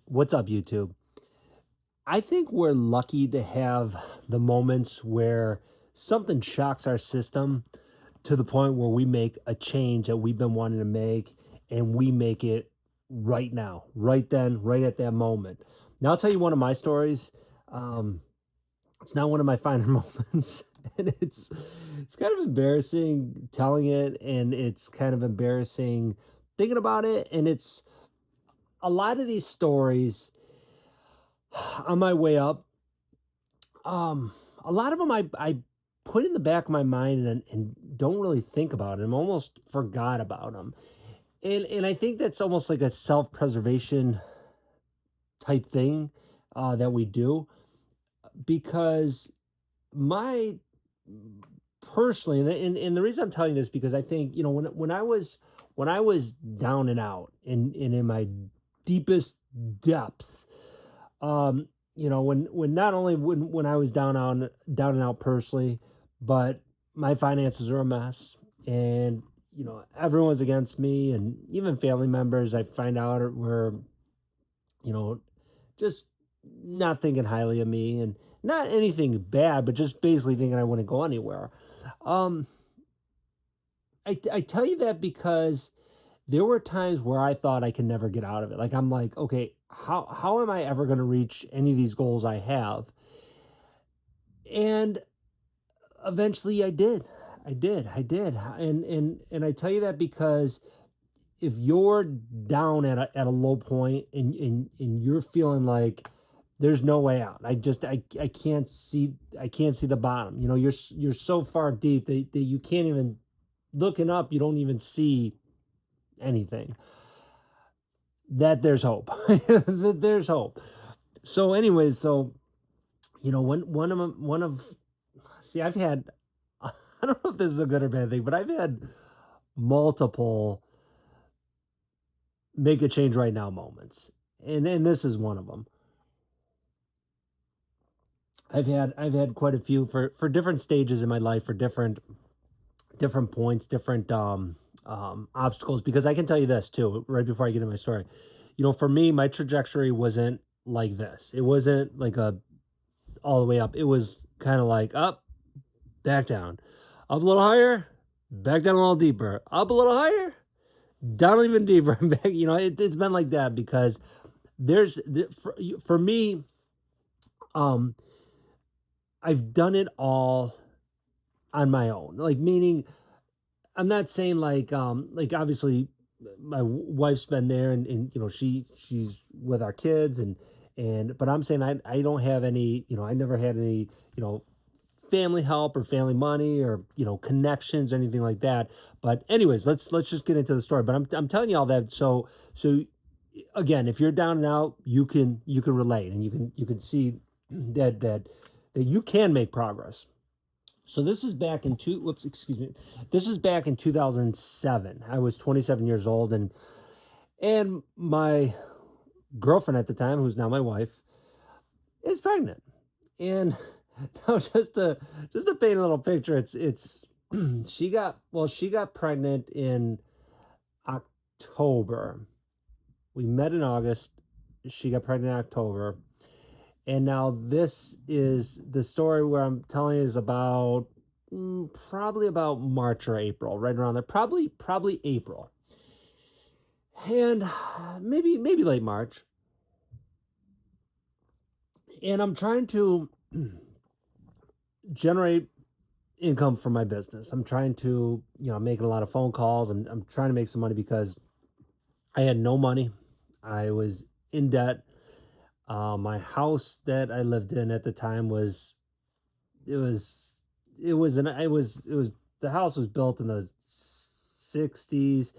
What's up, YouTube? I think we're lucky to have the moments where something shocks our system to the point where we make a change that we've been wanting to make and we make it right now, right then, right at that moment. Now, I'll tell you one of my stories. Um, it's not one of my finer moments, and it's kind of embarrassing telling it, and it's kind of embarrassing thinking about it. And it's a lot of these stories on my way up. Um, a lot of them I put in the back of my mind and don't really think about it. I'm almost forgot about them. And I think that's almost like a self-preservation type thing that we do because my personally and the reason I'm telling you this because I think, when I was down and out and in my deepest depths. When not only when I was down and out personally, but my finances are a mess, and everyone's against me, and even family members I find out were you know just not thinking highly of me, and not anything bad, but just basically thinking I wouldn't go anywhere. Um, I tell you that because there were times where I thought I could never get out of it. Like I'm like, okay, how am I ever going to reach any of these goals I have? And eventually I did. I did. And I tell you that because if you're down at a low point and you're feeling like there's no way out. I can't see the bottom. You're so far deep that you can't even looking up, you don't even see anything. That there's hope. That there's hope. So anyways, one of see, I've had I don't know if this is a good or bad thing, but I've had multiple make a change right now moments. And this is one of them. I've had quite a few for different stages in my life, for different points, different obstacles, because I can tell you this too right before I get into my story. For me, my trajectory wasn't like this. It wasn't like a all the way up. It was kind of like up, back down, up a little higher, back down a little deeper, up a little higher, down even deeper, and back. It's been like that because for me, um, I've done it all on my own. Like meaning, I'm not saying like obviously my wife's been there and she's with our kids and but I'm saying I don't have any, I never had any, family help or family money or connections or anything like that. But anyways, let's just get into the story. But I'm telling you all that so again, if you're down and out, you can relate and you can see that you can make progress. So this is back in two whoops, excuse me. This is back in 2007. I was 27 years old and my girlfriend at the time, who's now my wife, is pregnant. And now just to paint a little picture, it's she got pregnant in October. We met in August. She got pregnant in October. And now this is the story where I'm telling you is about probably about March or April, right around there. Probably April. And maybe late March. And I'm trying to generate income from my business. I'm trying to, I'm making a lot of phone calls. I'm trying to make some money because I had no money. I was in debt. My house that I lived in at the time it was it was the house was built in the 60s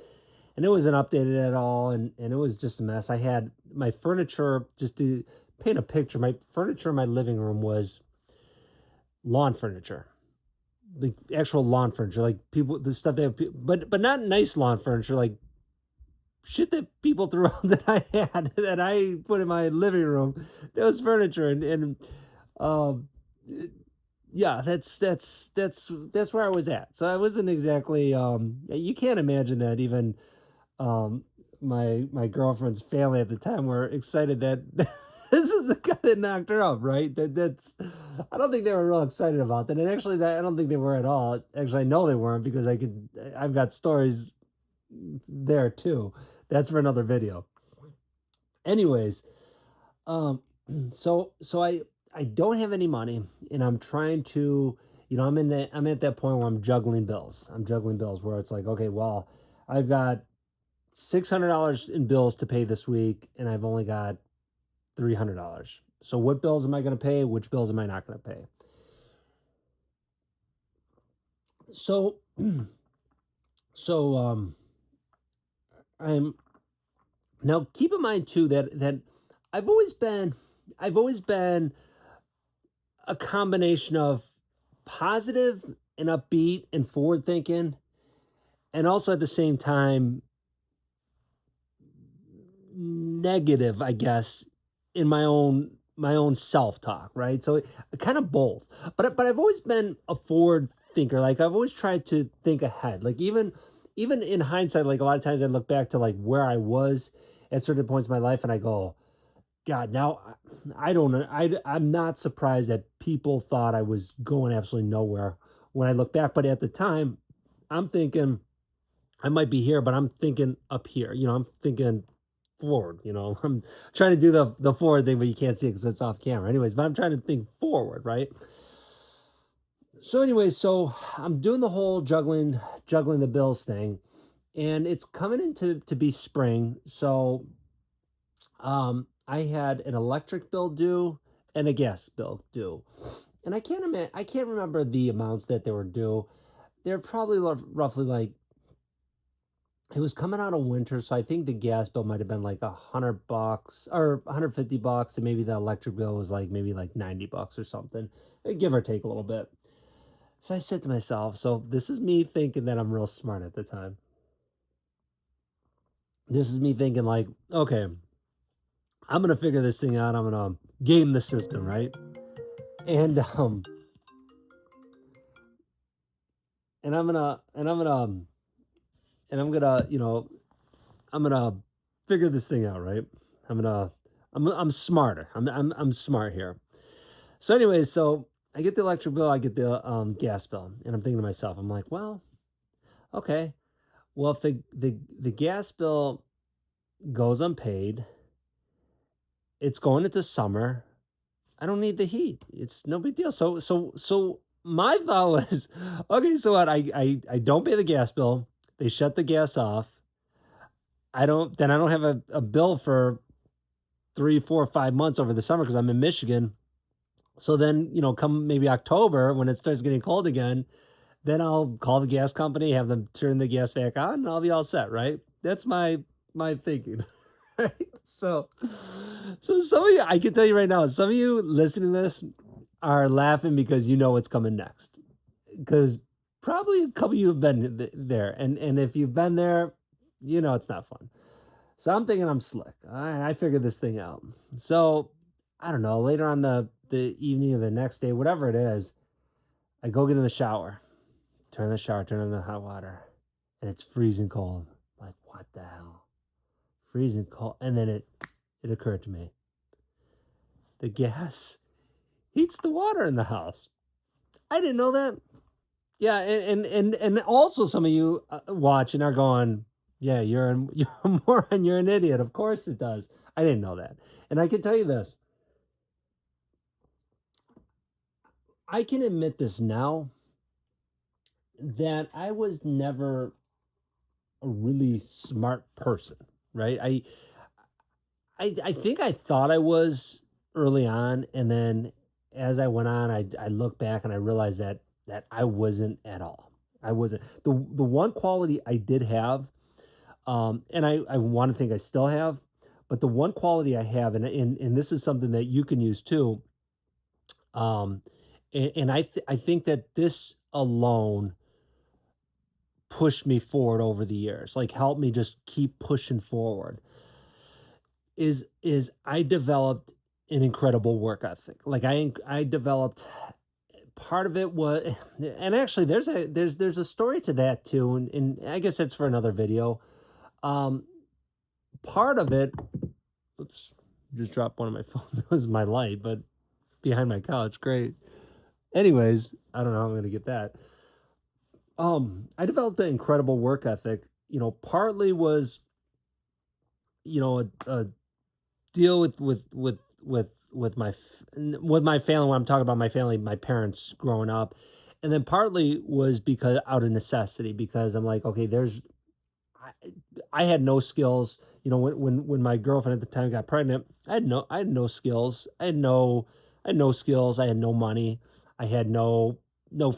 and it wasn't updated at all, and it was just a mess. I had my furniture, just to paint a picture, my furniture in my living room was lawn furniture, like actual lawn furniture, like people the stuff they have, but not nice lawn furniture, like shit that people threw out that I had that I put in my living room. That was furniture, and um, yeah, that's where I was at. So I wasn't exactly. You can't imagine that even. Um, my girlfriend's family at the time were excited that this is the guy that knocked her up, right? That's I don't think they were real excited about that. And actually that I don't think they were at all. Actually, I know they weren't because I've got stories there too. That's for another video. Anyways, um so I don't have any money and I'm trying to, I'm at that point where I'm juggling bills. I'm juggling bills where it's like, okay, well, I've got $600 in bills to pay this week and I've only got $300. So what bills am I going to pay? Which bills am I not going to pay? So so I'm now keep in mind too that I've always been I've always been a combination of positive and upbeat and forward thinking, and also at the same time negative, I guess, in my own self-talk, right? So kind of both. But I've always been a forward thinker. Like I've always tried to think ahead. Like even in hindsight, like a lot of times I look back to like where I was at certain points in my life and I go, God, now I don't know. I'm not surprised that people thought I was going absolutely nowhere when I look back. But at the time, I'm thinking I might be here, but I'm thinking up here. I'm thinking forward. I'm trying to do the forward thing, but you can't see it because it's off camera. Anyways, but I'm trying to think forward, right? So, anyways, so I'm doing the whole juggling the bills thing, and it's coming into to be spring. So I had an electric bill due and a gas bill due. And I can't remember the amounts that they were due. They're probably roughly like it was coming out of winter, so I think the gas bill might have been like $100 or $150, and maybe the electric bill was like maybe like $90 or something, give or take a little bit. So I said to myself, so this is me thinking that I'm real smart at the time. This is me thinking like, okay, I'm gonna figure this thing out. I'm gonna game the system, right? And and I'm gonna and I'm gonna and I'm gonna I'm gonna figure this thing out, right? I'm gonna I'm smarter. I'm smart here. So anyways, so I get the electric bill, I get the gas bill, and I'm thinking to myself, I'm like, well, okay, well if the gas bill goes unpaid, it's going into summer. I don't need the heat. It's no big deal. So my thought was, okay, so what? I don't pay the gas bill. They shut the gas off. I don't have a bill for 3, 4, 5 months over the summer because I'm in Michigan. So then, come maybe October when it starts getting cold again, then I'll call the gas company, have them turn the gas back on, and I'll be all set, right? That's my thinking. Right? So some of you, I can tell you right now, some of you listening to this are laughing because you know what's coming next. Because probably a couple of you have been there, and if you've been there, you know it's not fun. So I'm thinking I'm slick. All right, I figured this thing out. So I don't know. Later on the evening of the next day, whatever it is, I go get in the shower, turn on the hot water, and it's freezing cold. Like what the hell? Freezing cold, and then it occurred to me: the gas heats the water in the house. I didn't know that. Yeah, and also some of you watching are going, yeah, you're a moron, you're an idiot. Of course it does. I didn't know that, and I can tell you this: I can admit this now that I was never a really smart person, right? I think I thought I was early on, and then as I went on, I look back and I realized that I wasn't at all. I wasn't. The one quality I did have, and I want to think I still have, but the one quality I have, and this is something that you can use too, um, and I think that this alone pushed me forward over the years, like helped me just keep pushing forward is I developed an incredible work ethic. Like I developed part of it was and actually there's a story to that too, and I guess that's for another video. Um part of it, oops, just dropped one of my phones. It was my light, but behind my couch. Great. Anyways, I don't know how I'm gonna get that. I developed an incredible work ethic. Partly was, a deal with my family. When I'm talking about my family, my parents growing up, and then partly was because out of necessity, because I'm like, okay, I, I had no skills. When my girlfriend at the time got pregnant, I had no skills. I had no skills. I had no money. I had no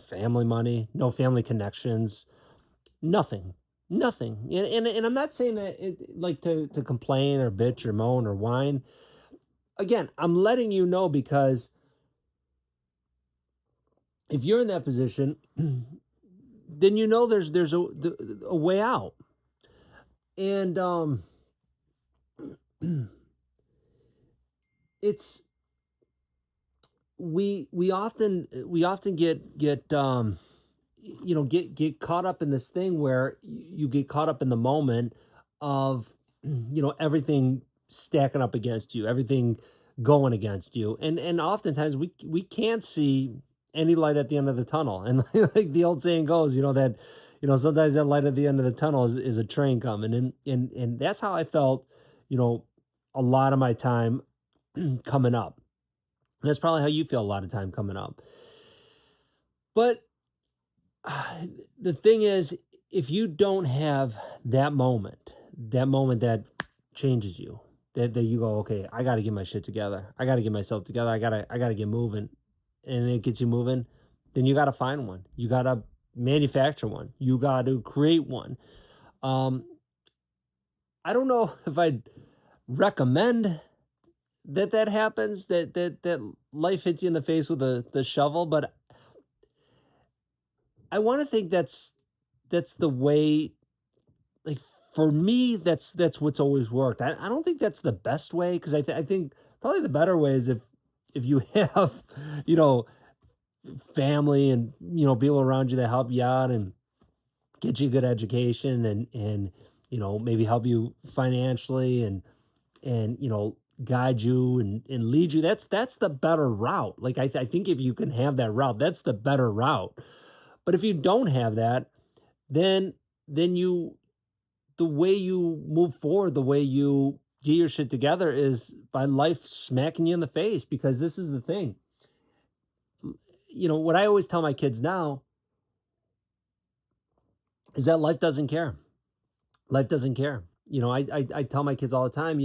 family money, no family connections, nothing. Nothing. And I'm not saying that like to complain or bitch or moan or whine. Again, I'm letting you know because if you're in that position, then there's a way out. And it's we often get caught up in this thing where you get caught up in the moment of everything stacking up against you, everything going against you, and oftentimes we can't see any light at the end of the tunnel. And like the old saying goes, that sometimes that light at the end of the tunnel is a train coming. And that's how I felt, you know a lot of my time coming up. And that's probably how you feel a lot of time coming up. But the thing is, if you don't have that moment that changes you, that you go, okay, I got to get my shit together. I got to get myself together. I got to get moving, and it gets you moving. Then you got to find one. You got to manufacture one. You got to create one. Um, I don't know if I'd recommend that happens. That life hits you in the face with the shovel, but I want to think that's the way. Like, for me, that's what's always worked. I don't think that's the best way, because I think probably the better way is if you have, you know, family and, people around you that help you out and get you a good education, and, maybe help you financially, and, guide you and lead you. That's the better route. Like, I think if you can have that route, that's the better route. But if you don't have that, then then you the way you move forward, the way you get your shit together is by life smacking you in the face. Because this is the thing. What I always tell my kids now is that life doesn't care. Life doesn't care. I tell my kids all the time,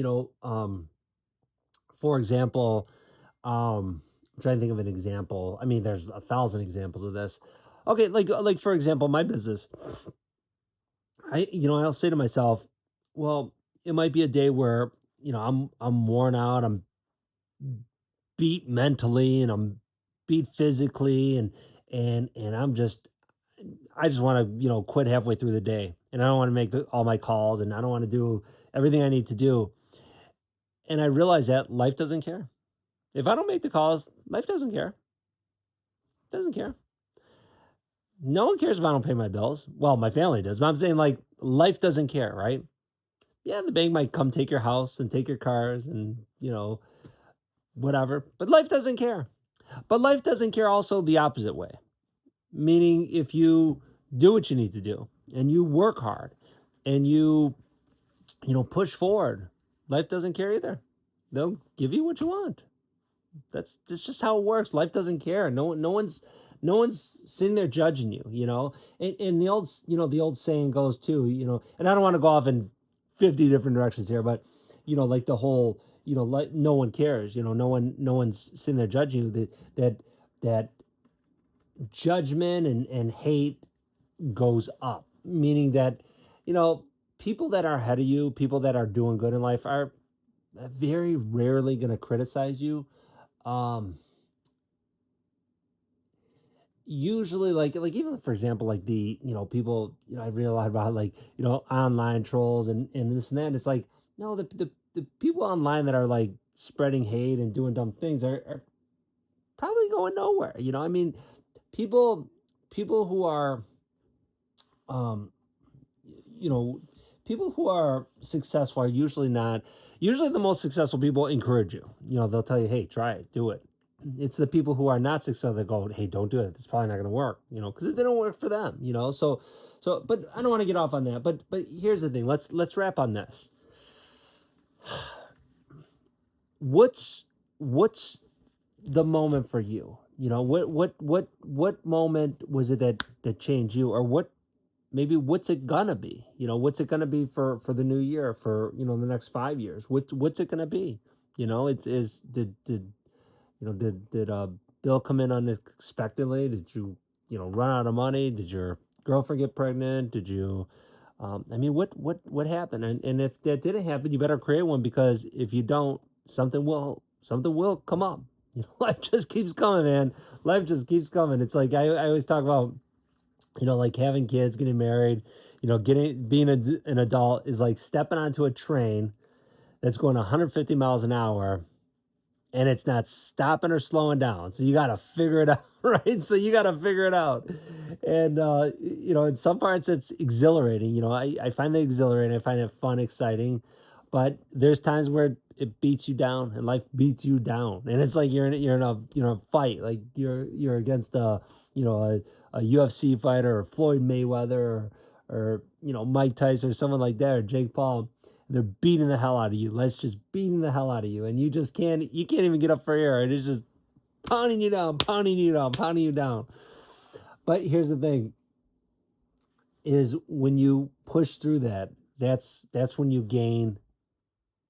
for example, I'm trying to think of an example. I mean, there's a thousand examples of this. Okay, like for example, my business. I'll say to myself, well, it might be a day where, I'm worn out, I'm beat mentally, and I'm beat physically, and I just want to, quit halfway through the day, and I don't want to make all my calls, and I don't want to do everything I need to do. And I realize that life doesn't care. If I don't make the calls, life doesn't care. Doesn't care. No one cares if I don't pay my bills. Well, my family does, but I'm saying, like, life doesn't care, right? Yeah, the bank might come take your house and take your cars and, whatever, but life doesn't care. But life doesn't care also the opposite way. Meaning, if you do what you need to do and you work hard and you push forward, life doesn't care either. They'll give you what you want. That's just how it works. Life doesn't care. No one's sitting there judging you, And the old saying goes too, and I don't want to go off in 50 different directions here, but like the whole, like, no one cares, no one's sitting there judging you. That judgment and hate goes up, meaning that, you know, people that are ahead of you, people that are doing good in life, are very rarely going to criticize you. Um, Usually, like even for example, like the people, I read a lot about, like, online trolls and this and that. It's like, no, the people online that are like spreading hate and doing dumb things are probably going nowhere. I mean, people people who are um you know people who are successful are usually not usually the most successful people encourage you. You know, they'll tell you, "Hey, try it, do it." It's the people who are not successful that go, "Hey, don't do it. It's probably not going to work." You know, because it didn't work for them. You know, but I don't want to get off on that. But here's the thing. Let's wrap on this. What's the moment for you? You know, what moment was it that changed you, or what maybe what's it gonna be? You know, what's it gonna be for the new year, for the next 5 years? What's it gonna be? You know, it is did did bill come in unexpectedly? Did you run out of money? Did your girlfriend get pregnant? Did you I mean, what happened? And if that didn't happen, you better create one, because if you don't, something will come up. You know, life just keeps coming, man. Life just keeps coming. It's like I always talk about, like having kids, getting married, getting being an adult is like stepping onto a train that's going 150 miles an hour, and it's not stopping or slowing down. So you got to figure it out, right? So you got to figure it out. And, in some parts it's exhilarating. I find that exhilarating. I find it fun, exciting. But there's times where it beats you down, and life beats you down. And it's like you're in a fight. Like you're against a UFC fighter, or Floyd Mayweather, or Mike Tyson, or someone like that, or Jake Paul. They're beating the hell out of you. Life's just beating the hell out of you, and you can't even get up for air, and it's just pounding you down, pounding you down, pounding you down. But here's the thing: is when you push through that, that's when you gain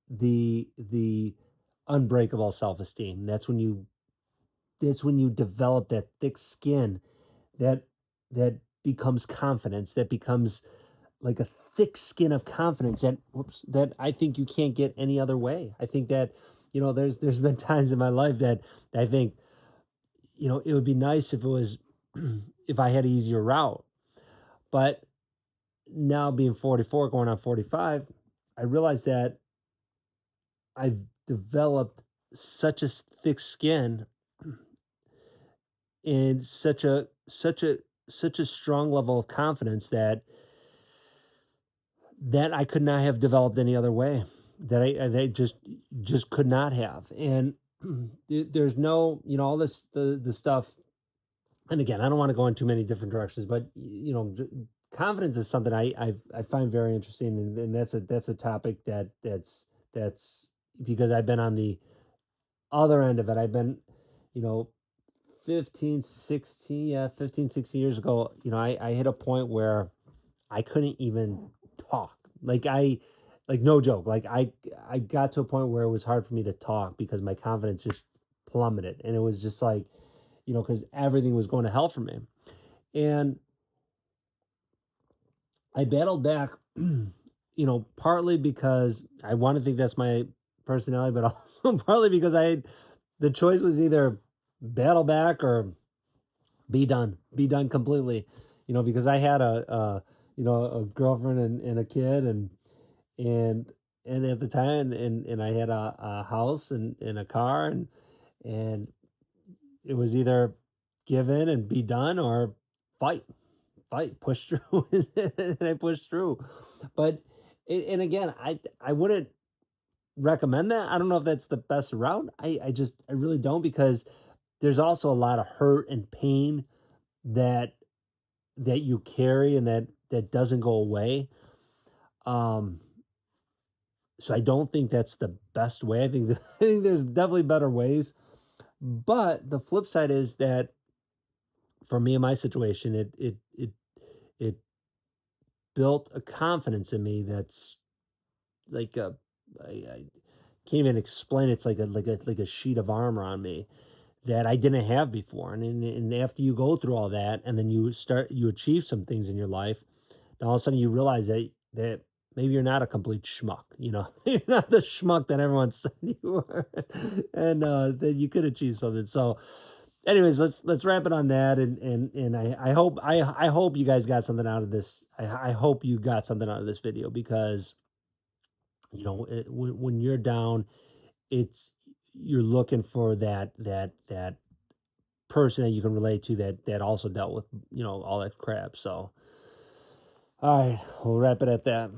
the unbreakable self esteem. That's when you develop that thick skin that that becomes confidence. That becomes like a thick skin of confidence that I think you can't get any other way. I think that there's been times in my life that I think it would be nice if it was if I had an easier route. But now being 44 going on 45, I realize that I've developed such a thick skin, and such a strong level of confidence that I could not have developed any other way. That they just could not have. And there's no, all this the stuff. And again, I don't want to go in too many different directions, but confidence is something I find very interesting, and that's a topic that's because I've been on the other end of it. I've been, you know, 15, 16, yeah, 15, 16 years ago, I hit a point where I couldn't even talk. Like no joke. Like I got to a point where it was hard for me to talk because my confidence just plummeted. And it was just like, because everything was going to hell for me. And I battled back, partly because I want to think that's my personality, but also partly because the choice was either battle back or be done completely, because I had a girlfriend and a kid, and and at the time, and I had a house and a car, and it was either give in and be done, or fight, push through. And I pushed through. But and again, I wouldn't recommend that. I don't know if that's the best route. I really don't, because there's also a lot of hurt and pain that you carry, and that doesn't go away. Um, so I don't think that's the best way. I think I think there's definitely better ways. But the flip side is that for me in my situation, it built a confidence in me that's like I can't even explain. It's like a sheet of armor on me that I didn't have before. And after you go through all that, and then you achieve some things in your life, and all of a sudden you realize that maybe you're not a complete schmuck. You're not the schmuck that everyone said you were, and that you could achieve something. So, anyways, let's wrap it on that. And I hope you guys got something out of this. I hope you got something out of this video, because when you're down, it's you're looking for that person that you can relate to, that also dealt with all that crap. So, all right, we'll wrap it at that.